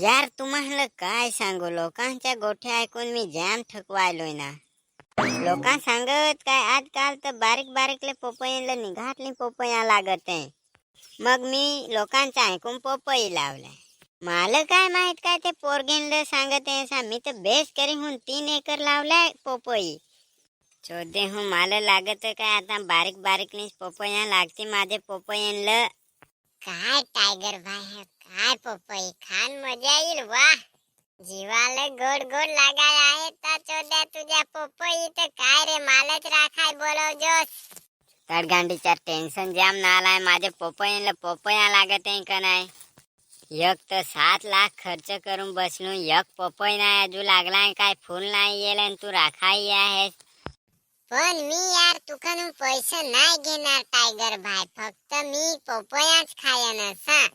यार तुम्हाला काय सांगू, लोकांच्या गोठ्या ऐकून मी जाम थकवायलोय ना. लोकां सांगत काय आजकाल तर बारीक बारीकले पोपयांना निघाटली पोपया लागत आहे. मग मी लोकांचं ऐकून पोपई लावलाय. मला काय माहित काय ते पोरगेनला सांगत आहे सा. मी तर बेस करी हून 3 एकर लावलाय पोपई. चोदे हूँ मला लागत काय आता बारीक बारीकली पोपया लागते माझे पोपयांना. काय टायगर भाई, काय पपई खान मजा येईल. वाह, जीवाला गोड गोड लागाय आहे तर चोद्या तुझ्या पपई तर काय रे मालच राखाय बोलवजोस. तडगांडीचा टेन्शन जाम नालाय. माझे पोपयांना पोपया लागत आहे का नाही. एक तर 7 लाख खर्च करून बसलो, एक पोपई नाही अजू लागलाय. काय फुल नाही येल आणि तू राखाई आहेस. पण मी यार तुकडून पैसे नाही घेणार टायगर भाई, फक्त मी पपयाच खायन असा.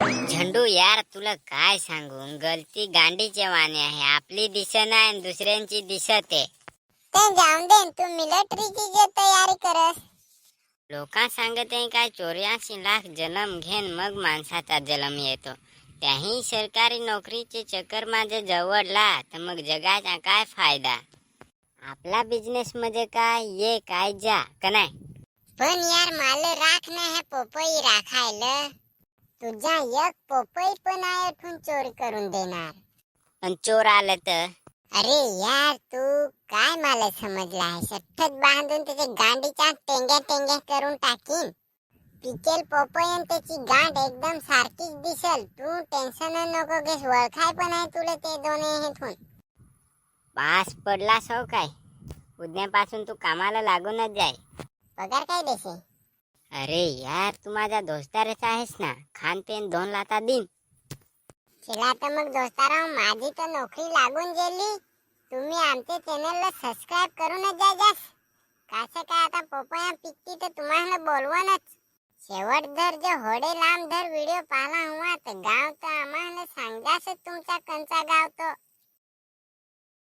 झंडू यार तुला काय सांगू, गलती गांडीचे वाणी आहे. आपली दिसत नाही आणि दुसऱ्यांची दिसत आहे. ते जाऊन दे, तू मिलिटरीची जे तयारी करस. लोका सांगत आहे काय 84 लाख जन्म घेन मग माणसाचा जन्म येतो. त्याही सरकारी नोकरीचे चक्कर माझ्या जवळला तर मग जगाचा काय फायदा. आपला बिझनेस मध्ये काय ये काय जा का नाही. पण यार मला राख नाही है पपई राखायला. तुझा एक पपई पण आठवून चोरी करून देणार. आणि चोर आलं तर अरे यार तू काय मला समजला आहे. सठ्ठत बांधून त्याच्या गांडीच्या टेंग्या टेंग्या करून टाकीन. पिकेल पपई त्याची गांड एकदम सारखीच दिसल. तू टेन्शन नको घेस, ओळखाय पण आहे तुला ते दोन्ही हेतून. पास पडला सो काय, उद्यापासून तू कामाला लागूनच जाय. पगार काय देसे. अरे यार तू माझा दोस्तारच आहेस ना, खान पेन 2 लाता दिन. चला तर मग दोस्ताराव, माझी तर नोकरी लागून गेली. तुम्ही आमच्या चॅनलला सबस्क्राईब करूनच जास. कसं काय आता पपया पिकती तर तुम्हाला बोलवणच. शेवट धर जे होडे लांब धर व्हिडिओ पाहला हुआ तर गाव तर आम्हाला सांगास तुमचा कंचा गाव तो.